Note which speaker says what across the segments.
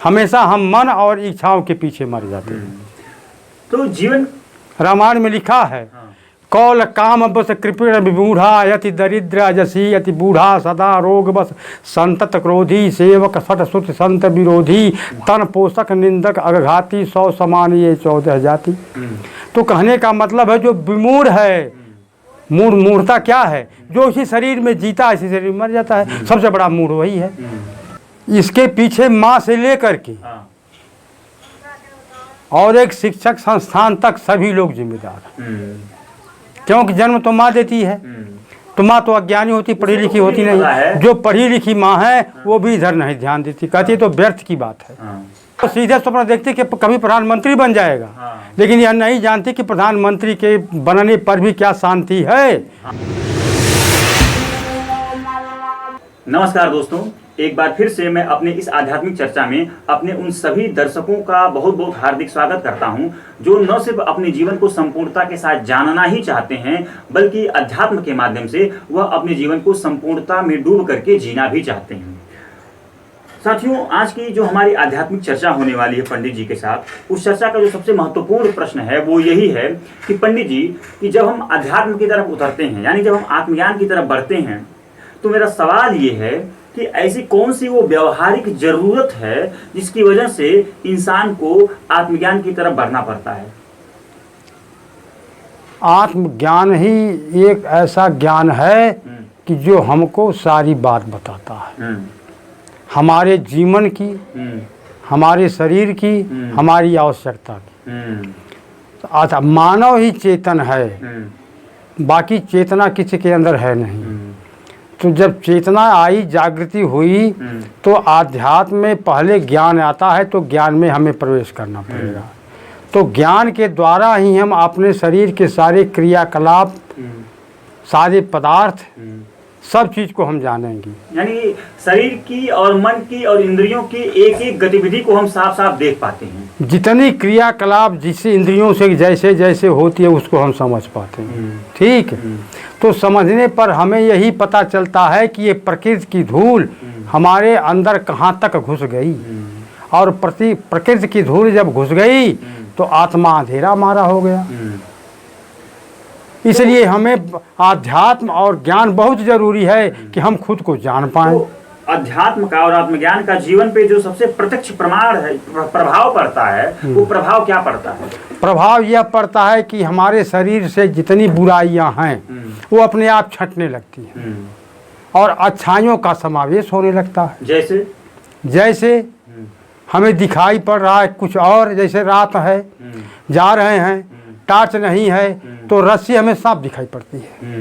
Speaker 1: हमेशा हम मन और इच्छाओं के पीछे मर जाते हैं।
Speaker 2: तो जीवन
Speaker 1: रामायण में लिखा है, कौल काम बस कृपण विमूढ़ा यति दरिद्र अजसी अति बूढ़ा सदा रोग बस संतत क्रोधी सेवक सठ सुत संत विरोधी तन पोषक निंदक अघाती 100 समान ये 14 जाति। तो कहने का मतलब है जो विमूढ़ है, मूढ़ता क्या है? जो इसी शरीर में जीता इसी शरीर में मर जाता है। सबसे बड़ा मूढ़ वही है। इसके पीछे माँ से लेकर के और एक शिक्षक संस्थान तक सभी लोग जिम्मेदार हैं। क्योंकि जन्म तो माँ देती है, तो माँ तो अज्ञानी होती, पढ़ी लिखी होती नहीं। जो पढ़ी लिखी माँ है वो भी इधर नहीं ध्यान देती, कहती तो व्यर्थ की बात है। तो सीधे सपना देखती कि कभी प्रधानमंत्री बन जाएगा, लेकिन यह नहीं जानती कि प्रधानमंत्री के बनने पर भी क्या शांति है।
Speaker 2: नमस्कार दोस्तों, एक बार फिर से मैं अपने इस आध्यात्मिक चर्चा में अपने उन सभी दर्शकों का बहुत बहुत हार्दिक स्वागत करता हूं जो न सिर्फ अपने जीवन को संपूर्णता के साथ जानना ही चाहते हैं, बल्कि अध्यात्म के माध्यम से वह अपने जीवन को संपूर्णता में डूब करके जीना भी चाहते हैं। साथियों, आज की जो हमारी आध्यात्मिक चर्चा होने वाली है पंडित जी के साथ, उस चर्चा का जो सबसे महत्वपूर्ण प्रश्न है वो यही है कि पंडित जी, कि जब हम अध्यात्म की तरफ उतरते हैं, यानी जब हम आत्मज्ञान की तरफ बढ़ते हैं, तो मेरा सवाल ये है कि ऐसी कौन सी वो व्यवहारिक जरूरत है जिसकी वजह से इंसान को आत्मज्ञान की तरफ बढ़ना पड़ता है?
Speaker 1: आत्मज्ञान ही एक ऐसा ज्ञान है कि जो हमको सारी बात बताता है, हमारे जीवन की, हमारे शरीर की, हमारी आवश्यकता की। मानव ही चेतन है, बाकी चेतना किसी के अंदर है नहीं। तो जब चेतना आई, जागृति हुई, तो आध्यात्म में पहले ज्ञान आता है, तो ज्ञान में हमें प्रवेश करना पड़ेगा। तो ज्ञान के द्वारा ही हम अपने शरीर के सारे क्रियाकलाप, सारे पदार्थ, सब चीज को हम जानेंगे।
Speaker 2: यानी शरीर की और मन की और इंद्रियों की एक एक गतिविधि को हम साफ साफ देख पाते हैं।
Speaker 1: जितनी क्रियाकलाप जिससे इंद्रियों से जैसे जैसे होती है उसको हम समझ पाते हैं। ठीक है, तो समझने पर हमें यही पता चलता है कि ये प्रकृति की धूल हमारे अंदर कहाँ तक घुस गई, और प्रकृति की धूल जब घुस गई तो आत्मा अंधेरा मारा हो गया। इसलिए हमें आध्यात्म और ज्ञान बहुत जरूरी है कि हम खुद को जान पाएं।
Speaker 2: तो अध्यात्म का और आत्मज्ञान का जीवन पे जो सबसे प्रत्यक्ष प्रमाण है, प्रभाव पड़ता है, वो प्रभाव क्या पड़ता है?
Speaker 1: प्रभाव यह पड़ता है कि हमारे शरीर से जितनी बुराइयां हैं वो अपने आप छंटने लगती हैं और अच्छाइयों का समावेश होने लगता है। जैसे हमें दिखाई पड़ रहा है कुछ और, जैसे रात है, जा रहे हैं, टार्च नहीं है तो रस्सी हमें साफ दिखाई पड़ती है।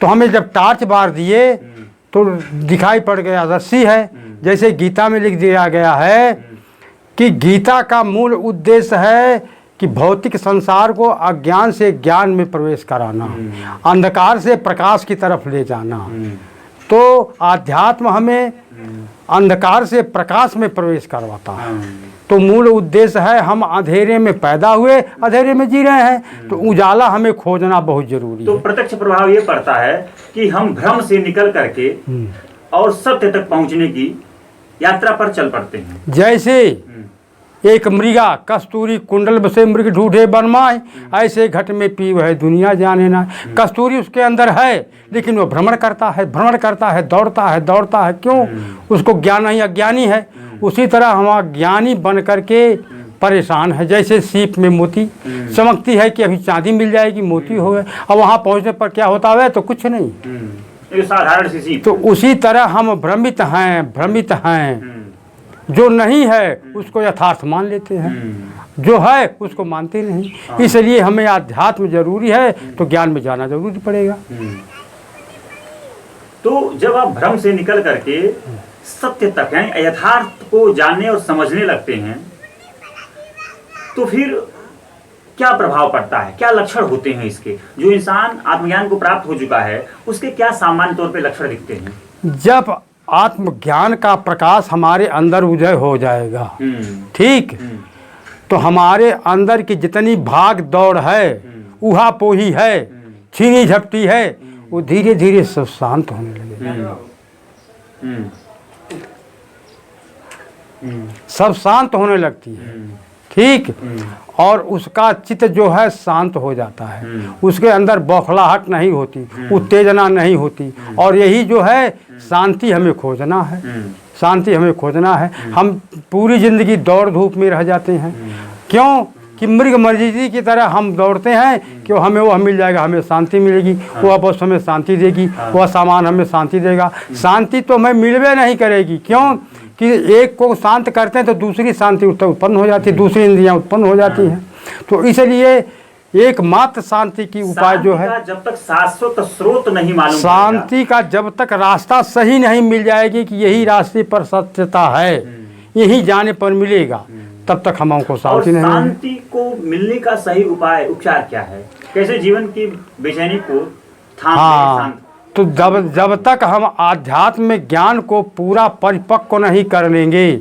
Speaker 1: तो हमें जब टार्च बार दिए तो दिखाई पड़ गया रस्सी है। जैसे गीता में लिख दिया गया है कि गीता का मूल उद्देश्य है कि भौतिक संसार को अज्ञान से ज्ञान में प्रवेश कराना, अंधकार से प्रकाश की तरफ ले जाना। तो आध्यात्म हमें अंधकार से प्रकाश में प्रवेश करवाता है। तो मूल उद्देश्य है, हम अंधेरे में पैदा हुए, अंधेरे में जी रहे हैं, तो उजाला हमें खोजना बहुत जरूरी है।
Speaker 2: तो प्रत्यक्ष प्रभाव ये पड़ता है कि हम भ्रम से निकल करके और सत्य तक पहुंचने की यात्रा पर चल पड़ते हैं।
Speaker 1: जैसे एक मृगा कस्तूरी कुंडल बसे मृग ढूंढे बनमाए, ऐसे घट में पीव है दुनिया जाने ना। कस्तूरी उसके अंदर है, लेकिन वो भ्रमण करता है, दौड़ता है। क्यों? उसको ज्ञान नहीं, अज्ञानी है। उसी तरह हम ज्ञानी बन करके परेशान है। जैसे सीप में मोती चमकती है कि अभी चांदी मिल जाएगी, मोती हो गए, और वहाँ पहुँचने पर क्या होता है? तो कुछ नहीं,
Speaker 2: साधारण सी सीप।
Speaker 1: तो उसी तरह हम भ्रमित हैं। जो नहीं है उसको यथार्थ मान लेते हैं, जो है उसको मानते नहीं। इसलिए हमें आध्यात्म जरूरी है, तो ज्ञान में जाना जरूरी पड़ेगा।
Speaker 2: तो जब आप भ्रम से निकल करके सत्य तक यानी यथार्थ को जानने और समझने लगते हैं, तो फिर क्या प्रभाव पड़ता है, क्या लक्षण होते हैं इसके? जो इंसान आत्मज्ञान को प्राप्त हो चुका है उसके क्या सामान्य तौर पे लक्षण दिखते हैं?
Speaker 1: जब आत्मज्ञान का प्रकाश हमारे अंदर उदय हो जाएगा, ठीक, तो हमारे अंदर की जितनी भाग दौड़ है, उहा पोही है, छीनी झपटी है, वो धीरे धीरे सब शांत होने लगेगा। सब शांत होने लगती है, ठीक। और उसका चित्त जो है शांत हो जाता है, उसके अंदर बौखलाहट नहीं होती, उत्तेजना नहीं होती। और यही जो है शांति हमें खोजना है, शांति हमें खोजना है। हम पूरी ज़िंदगी दौड़ धूप में रह जाते हैं, क्यों कि मृग मरीजी की तरह हम दौड़ते हैं कि हमें वो मिल जाएगा, हमें शांति मिलेगी, वह बस हमें शांति देगी, वह सामान हमें शांति देगा। शांति तो हमें मिलवे नहीं करेगी, क्यों कि एक को शांत करते हैं तो दूसरी शांति उत्पन्न हो जाती है, दूसरी इंद्रियां उत्पन्न हो जाती हैं। तो इसलिए एकमात्र शांति की उपाय जो है,
Speaker 2: जब तक शाश्वत स्रोत नहीं मालूम,
Speaker 1: शांति का जब तक रास्ता सही नहीं मिल जाएगी कि यही रास्ते पर सत्यता है, यही जाने पर मिलेगा, तब तक हमको शांति नहीं।
Speaker 2: शांति को मिलने का सही उपाय उपचार क्या है? कैसे जीवन की बेचैनी को थाम
Speaker 1: तो जब तक हम आध्यात्म में ज्ञान को पूरा परिपक्व नहीं कर लेंगे,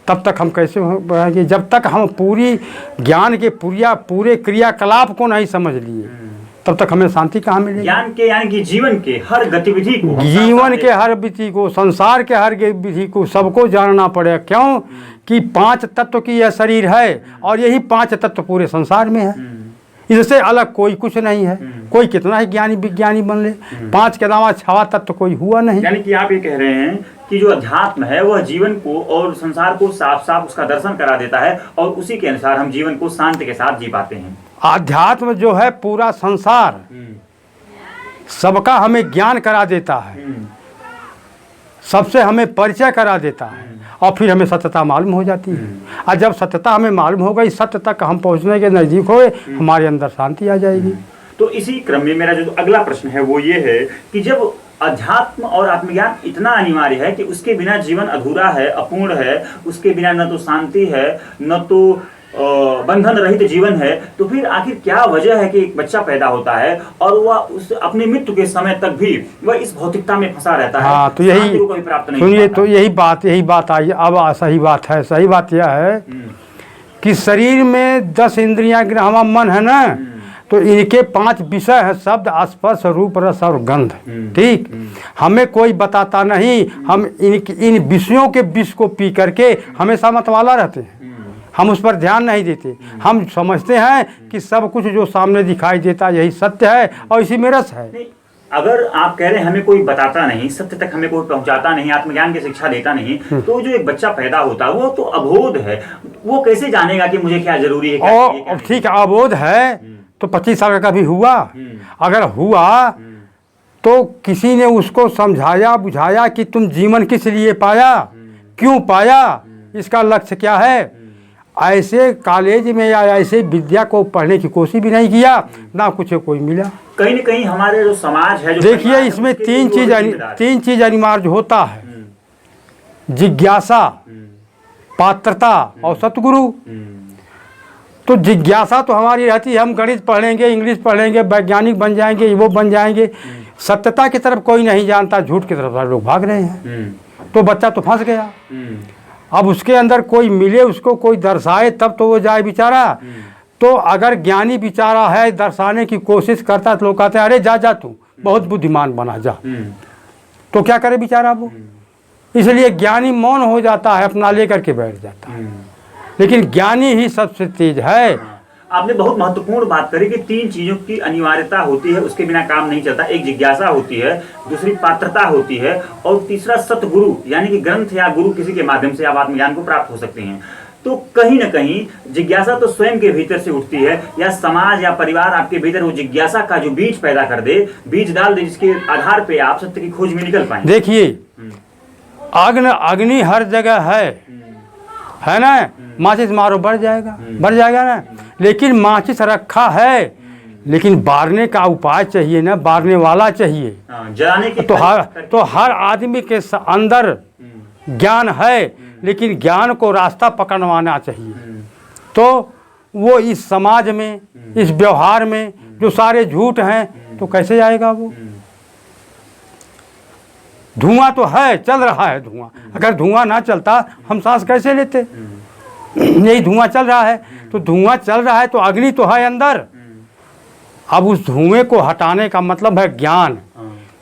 Speaker 1: तब तक हम कैसे बढ़ेंगे? जब तक हम पूरी ज्ञान के पूरे क्रियाकलाप को नहीं समझ लिए, तब तक हमें शांति कहाँ मिलेगी?
Speaker 2: ज्ञान के यानी कि जीवन के हर गतिविधि को,
Speaker 1: जीवन के हर विधि को, संसार के हर विधि को सबको जानना पड़ेगा। क्यों कि 5 तत्व की यह शरीर है और यही 5 तत्व पूरे संसार में है, इससे अलग कोई कुछ नहीं है। कोई कितना ही ज्ञानी विज्ञानी बन ले, 5 के अलावा 6वां तत्व कोई हुआ नहीं।
Speaker 2: यानी कि आप ये कह रहे हैं कि जो अध्यात्म है वह जीवन को और संसार को साफ साफ उसका दर्शन करा देता है और उसी के अनुसार हम जीवन को शांति के साथ जी पाते हैं।
Speaker 1: आध्यात्म जो है पूरा संसार सबका हमें ज्ञान करा देता है, सबसे हमें परिचय करा देता है और फिर हमें सत्यता मालूम हो जाती है। और जब सत्यता हमें मालूम हो गई, सत्य तक हम पहुंचने के नज़दीक हुए, हमारे अंदर शांति आ जाएगी।
Speaker 2: तो इसी क्रम में मेरा जो अगला प्रश्न है वो ये है कि जब अध्यात्म और आत्मज्ञान इतना अनिवार्य है कि उसके बिना जीवन अधूरा है, अपूर्ण है, उसके बिना न तो शांति है न तो बंधन रहित जीवन है, तो फिर आखिर क्या वजह है कि एक बच्चा पैदा होता है और वह उस अपने मृत्यु के समय तक भी वह इस भौतिकता में फंसा रहता है?
Speaker 1: हाँ, तो यही
Speaker 2: को कभी प्राप्त नहीं
Speaker 1: सुनिए, तो यही बात आई। अब सही बात है, सही बात यह है कि शरीर में 10 इंद्रियां हमारा मन है ना, तो इनके 5 विषय है, शब्द, स्पर्श, रूप, रस और गंध, ठीक। हमें कोई बताता नहीं, हम इन विषयों के विष को पी करके हमेशा मतवाला रहते हैं, हम उस पर ध्यान नहीं देते। हम समझते हैं कि सब कुछ जो सामने दिखाई देता यही सत्य है और इसी में रस है।
Speaker 2: अगर आप कह रहे हैं हमें कोई बताता नहीं, सत्य तक हमें कोई पहुंचाता नहीं, आत्मज्ञान की शिक्षा देता नहीं, तो जो एक बच्चा पैदा होता है वो तो अबोध है, वो कैसे जानेगा कि मुझे क्या जरूरी है?
Speaker 1: और ठीक है, अबोध है तो 25 साल का कभी हुआ? अगर हुआ तो किसी ने उसको समझाया बुझाया कि तुम जीवन किस लिए पाया, क्यों पाया, इसका लक्ष्य क्या है? ऐसे कॉलेज में या ऐसे विद्या को पढ़ने की कोशिश भी नहीं किया, ना कुछ कोई मिला।
Speaker 2: कहीं न कहीं हमारे जो समाज है, जो
Speaker 1: देखिए इसमें 3 चीज अनिवार्य होता है, जिज्ञासा, पात्रता और सतगुरु। तो जिज्ञासा तो हमारी रहती है, हम गणित पढ़ेंगे, इंग्लिश पढ़ेंगे, वैज्ञानिक बन जाएंगे, वो बन जाएंगे। सत्यता की तरफ कोई नहीं जानता, झूठ की तरफ लोग भाग रहे हैं, तो बच्चा तो फंस गया। अब उसके अंदर कोई मिले, उसको कोई दर्शाए तब तो वो जाए बेचारा। तो अगर ज्ञानी बेचारा है, दर्शाने की कोशिश करता है, तो लोग कहते हैं अरे जा तू बहुत बुद्धिमान बना जा। तो क्या करे बेचारा वो? इसलिए ज्ञानी मौन हो जाता है, अपना लेकर के बैठ जाता है। लेकिन ज्ञानी ही सबसे तेज है।
Speaker 2: आपने बहुत महत्वपूर्ण बात करी कि 3 चीजों की अनिवार्यता होती है, उसके बिना काम नहीं चलता। एक जिज्ञासा होती है, दूसरी पात्रता होती है और तीसरा सतगुरु, यानी कि ग्रंथ या गुरु किसी के माध्यम से आप आत्मज्ञान को प्राप्त हो सकते हैं। तो कहीं ना कहीं जिज्ञासा तो स्वयं के भीतर से उठती है, या समाज या परिवार आपके भीतर वो जिज्ञासा का जो बीज पैदा कर दे, बीज डाल दे, जिसके आधार पे आप सत्य की खोज में निकल पाए।
Speaker 1: देखिए अग्नि हर जगह है ना, माचिस मारो बढ़ जाएगा ना। लेकिन माचिस रखा है, लेकिन बारने का उपाय चाहिए ना, बारने वाला चाहिए।
Speaker 2: जलाने की
Speaker 1: तो हर आदमी के अंदर ज्ञान है, लेकिन ज्ञान को रास्ता पकड़वाना चाहिए। तो वो इस समाज में, इस व्यवहार में जो सारे झूठ हैं, तो कैसे आएगा वो? धुआं तो है, चल रहा है धुआं। अगर धुआं ना चलता हम सांस कैसे लेते? यही धुआं चल रहा है, तो धुआं चल रहा है तो अग्नि तो है अंदर। अब उस धुएं को हटाने का मतलब है ज्ञान।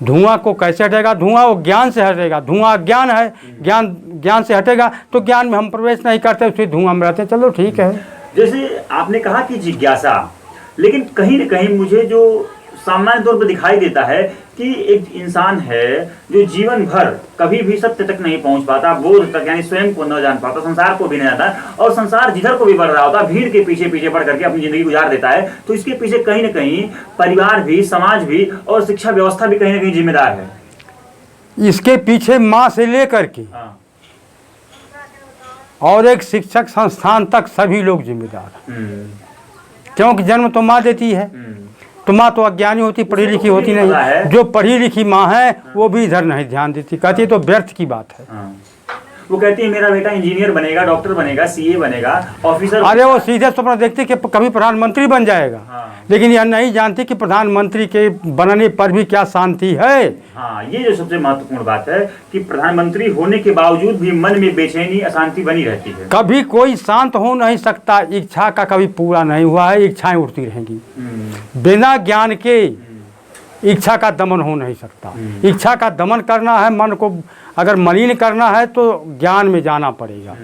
Speaker 1: धुआं को कैसे हटेगा? धुआं वो ज्ञान से हटेगा। धुआं अज्ञान है, ज्ञान से हटेगा तो ज्ञान में हम प्रवेश नहीं करते, उसी धुआं में रहते हैं। चलो ठीक है।
Speaker 2: जैसे आपने कहा कि जिज्ञासा, लेकिन कहीं न कहीं मुझे जो सामान्य तौर पर दिखाई देता है कि एक इंसान है जो जीवन भर कभी भी सत्य तक नहीं पहुंच पाता, बोध तक, यानी स्वयं को न जान पाता, संसार को भी नहीं जानता, और संसार जिधर को भी बढ़ रहा होता भीड़ के पीछे पीछे बढ़ करके अपनी जिंदगी गुजार देता है। तो इसके पीछे कहीं न कहीं परिवार भी, समाज भी और शिक्षा व्यवस्था भी कहीं न कहीं जिम्मेदार है।
Speaker 1: इसके पीछे माँ से लेकर के और एक शिक्षक संस्थान तक सभी लोग जिम्मेदार हैं। क्योंकि जन्म तो माँ देती है, तो माँ तो अज्ञानी होती, पढ़ी लिखी होती नहीं। जो पढ़ी लिखी माँ है वो भी इधर नहीं ध्यान देती, कहती है तो व्यर्थ की बात है।
Speaker 2: वो कहती है मेरा बेटा इंजीनियर बनेगा, डॉक्टर बनेगा, सीए बनेगा, ऑफिसर।
Speaker 1: अरे वो सीधे सपना देखती कि कभी प्रधानमंत्री बन जाएगा। लेकिन यह नहीं जानती कि प्रधानमंत्री के बनने पर भी क्या शांति है।
Speaker 2: हाँ, ये जो सबसे महत्वपूर्ण बात है कि प्रधानमंत्री होने के बावजूद भी मन में बेचैनी, अशांति बनी रहती है।
Speaker 1: कभी कोई शांत हो नहीं सकता, इच्छा का कभी पूरा नहीं हुआ है, इच्छाएं उठती रहेंगी। बिना ज्ञान के इच्छा का दमन हो नहीं सकता। इच्छा का दमन करना है, मन को अगर मलिन करना है तो ज्ञान में जाना पड़ेगा।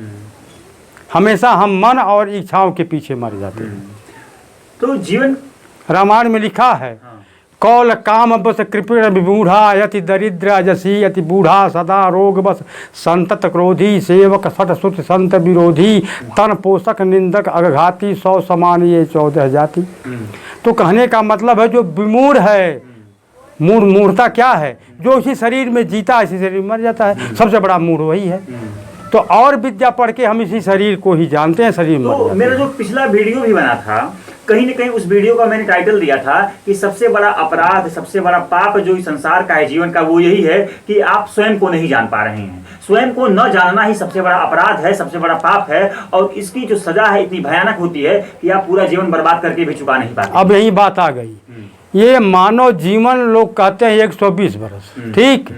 Speaker 1: हमेशा हम मन और इच्छाओं के पीछे मर जाते हैं।
Speaker 2: तो जीवन
Speaker 1: रामायण में लिखा है, कौल काम बस कृपण विमूढ़ा यति दरिद्र अजसी यति बूढ़ा सदा रोग बस संतत क्रोधी सेवक सठ सुत संत विरोधी तन पोषक निंदक अघाती 100 समान ये 14 जाति। तो कहने का मतलब है जो विमूढ़ है, मूढ़ता क्या है? जो इसी शरीर में जीता इसी शरीर में मर जाता है। सबसे बड़ा मूढ़ वही है। तो और विद्या पढ़ के हम इसी शरीर को ही जानते हैं, शरीर में।
Speaker 2: तो मेरा जो पिछला वीडियो भी बना था, कहीं न कहीं उस वीडियो का मैंने टाइटल दिया था कि सबसे बड़ा अपराध, सबसे बड़ा पाप जो इस संसार का है, जीवन का, वो यही है कि आप स्वयं को नहीं जान पा रहे हैं। स्वयं को न जानना ही सबसे बड़ा अपराध है, सबसे बड़ा पाप है, और इसकी जो सजा है इतनी भयानक होती है कि आप पूरा जीवन बर्बाद करके भी चुका नहीं पाते।
Speaker 1: अब यही बात आ गई। ये मानव जीवन लोग कहते हैं 120 वर्ष, ठीक?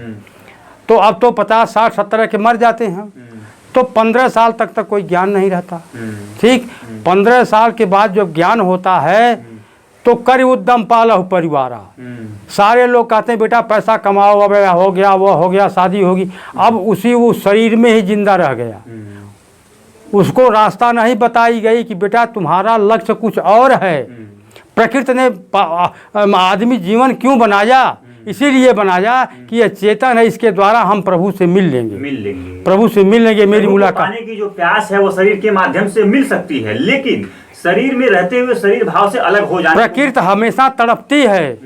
Speaker 1: तो अब तो 50, 60, 70 के मर जाते हैं। तो 15 साल तक कोई ज्ञान नहीं रहता, ठीक? 15 साल के बाद जब ज्ञान होता है तो कर उद्यम पालहु परिवारा। सारे लोग कहते हैं बेटा पैसा कमाओ, अब हो गया, वो हो गया, शादी होगी। अब उसी वो शरीर में ही जिंदा रह गया। उसको रास्ता नहीं बताई गई कि बेटा तुम्हारा लक्ष्य कुछ और है। प्रकृति ने आदमी जीवन क्यों बनाया? इसीलिए बनाया कि यह चेतन है, इसके द्वारा हम प्रभु से मिल लेंगे, प्रभु से मिल लेंगे। मेरी मुलाकात
Speaker 2: पाने की जो प्यास है वो शरीर के माध्यम से मिल सकती है, लेकिन शरीर में रहते हुए शरीर भाव से अलग हो जाना।
Speaker 1: प्रकृति हमेशा तड़पती है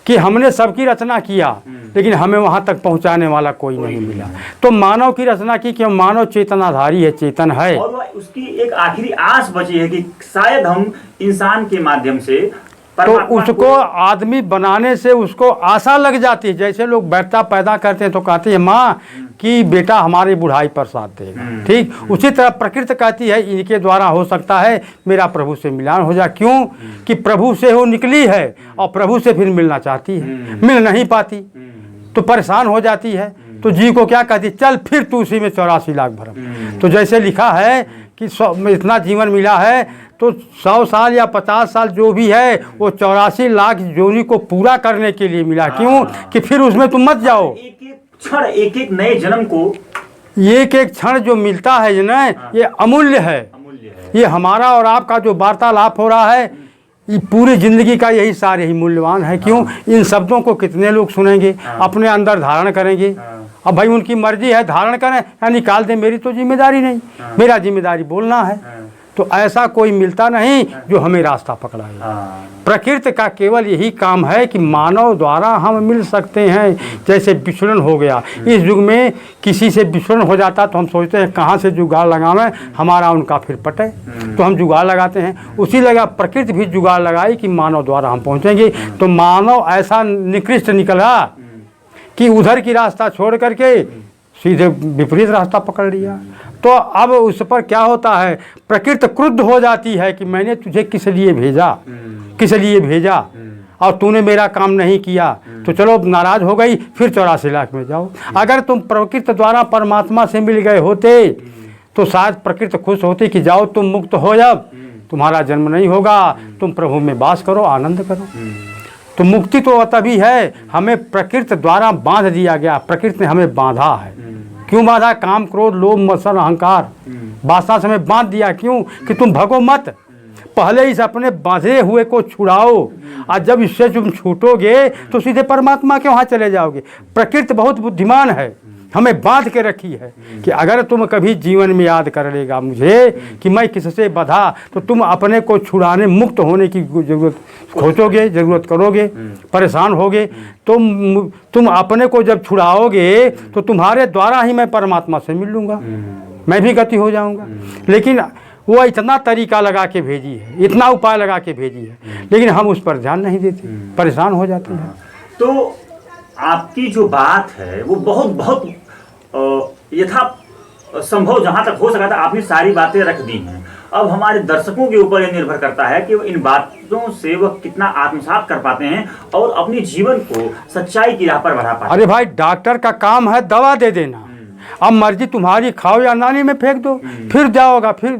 Speaker 1: कि हमने सबकी रचना किया, लेकिन हमें वहां तक पहुंचाने वाला कोई नहीं मिला। तो मानव की रचना की कि मानव चेतनाधारी है, चेतन है,
Speaker 2: और उसकी एक आखिरी आस बची है कि शायद हम इंसान के माध्यम से
Speaker 1: तो उसको आदमी बनाने से उसको आशा लग जाती है। जैसे लोग बेटा पैदा करते हैं तो कहते हैं माँ कि बेटा हमारी बुढ़ाई पर साथ देगा, ठीक? उसी तरह प्रकृति कहती है इनके द्वारा हो सकता है मेरा प्रभु से मिलान हो जाए। क्यों? कि प्रभु से वो निकली है और प्रभु से फिर मिलना चाहती है, मिल नहीं पाती तो परेशान हो जाती है। तो जी को क्या कहती, चल फिर तू उसी में 84 लाख भरम। तो जैसे लिखा है कि इतना जीवन मिला है तो 100 साल या 50 साल जो भी है वो 84 लाख जोनी को पूरा करने के लिए मिला। क्यों? कि फिर उसमें तुम मत जाओ।
Speaker 2: एक एक क्षण, एक एक नए जन्म को,
Speaker 1: एक एक क्षण जो मिलता है ना, ये अमूल्य है। ये हमारा और आपका जो वार्तालाप हो रहा है, ये पूरी जिंदगी का यही सारे ही मूल्यवान है। क्यों? इन शब्दों को कितने लोग सुनेंगे, अपने अंदर धारण करेंगे। अब भाई उनकी मर्जी है, धारण करें या निकाल दें, मेरी तो जिम्मेदारी नहीं। मेरा जिम्मेदारी बोलना है। तो ऐसा कोई मिलता नहीं जो हमें रास्ता पकड़ाए। प्रकृति का केवल यही काम है कि मानव द्वारा हम मिल सकते हैं। जैसे विचलन हो गया, इस युग में किसी से विचलन हो जाता तो हम सोचते हैं कहाँ से जुगाड़ लगावें, हमारा उनका फिर पटे, तो हम जुगाड़ लगाते हैं। उसी लगा प्रकृति भी जुगाड़ लगाई कि मानव द्वारा हम पहुँचेंगे। तो मानव ऐसा निकृष्ट निकला कि उधर की रास्ता छोड़ करके सीधे विपरीत रास्ता पकड़ लिया। तो अब उस पर क्या होता है, प्रकृति क्रुद्ध हो जाती है कि मैंने तुझे किस लिए भेजा, किस लिए भेजा, और तूने मेरा काम नहीं किया। तो चलो नाराज हो गई, फिर 84 लाख में जाओ। अगर तुम प्रकृति द्वारा परमात्मा से मिल गए होते तो शायद प्रकृति खुश होती कि जाओ तुम मुक्त हो, जब तुम्हारा जन्म नहीं होगा, तुम प्रभु में वास करो, आनंद करो। तो मुक्ति तो तभी है, हमें प्रकृति द्वारा बांध दिया गया, प्रकृति ने हमें बांधा है। क्यों बांधा? काम, क्रोध, लोभ, मत्सर, अहंकार, वासना से हमें बांध दिया। क्यों? कि तुम भगो मत, पहले इस अपने बांधे हुए को छुड़ाओ, और जब इससे तुम छूटोगे तो सीधे परमात्मा के वहाँ चले जाओगे। प्रकृति बहुत बुद्धिमान है, हमें बांध के रखी है कि अगर तुम कभी जीवन में याद कर लेगा मुझे कि मैं किससे बंधा, तो तुम अपने को छुड़ाने, मुक्त होने की जरूरत खोजोगे, जरूरत करोगे, परेशान होगे। तुम अपने को जब छुड़ाओगे तो तुम्हारे द्वारा ही मैं परमात्मा से मिल लूँगा, मैं भी गति हो जाऊँगा। लेकिन वो इतना तरीका लगा के भेजी है, इतना उपाय लगा के भेजी है, लेकिन हम उस पर ध्यान नहीं देते, परेशान हो जाते हैं।
Speaker 2: तो आपकी जो बात है वो बहुत बहुत यथा संभव जहां तक हो सका था आपने सारी बातें रख दी हैं। अब हमारे दर्शकों के ऊपर यह निर्भर करता है कि वो इन बातों से वह कितना आत्मसात कर पाते हैं और अपने जीवन को सच्चाई की राह पर बढ़ा पाते हैं।
Speaker 1: अरे भाई, डॉक्टर का काम है दवा दे देना, अब मर्जी तुम्हारी, खाओ या नाली में फेंक दो, फिर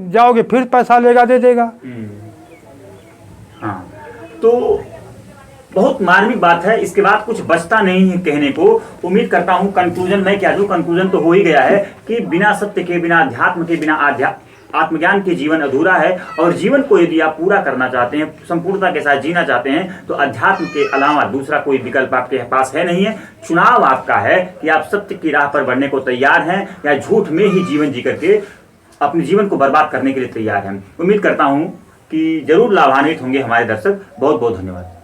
Speaker 1: जाओगे, फिर पैसा लेगा, दे देगा।
Speaker 2: हाँ, तो बहुत मार्मिक बात है, इसके बाद कुछ बचता नहीं है कहने को। उम्मीद करता हूँ कंक्लूजन मैं क्या दूं, कंक्लूजन तो हो ही गया है कि बिना सत्य के, बिना अध्यात्म के, बिना आत्मज्ञान के जीवन अधूरा है। और जीवन को यदि आप पूरा करना चाहते हैं, संपूर्णता के साथ जीना चाहते हैं, तो अध्यात्म के अलावा दूसरा कोई विकल्प आपके पास है नहीं है। चुनाव आपका है कि आप सत्य की राह पर बढ़ने को तैयार हैं या झूठ में ही जीवन जी करके अपने जीवन को बर्बाद करने के लिए तैयार हैं। उम्मीद करता हूँ कि जरूर लाभान्वित होंगे हमारे दर्शक। बहुत बहुत धन्यवाद।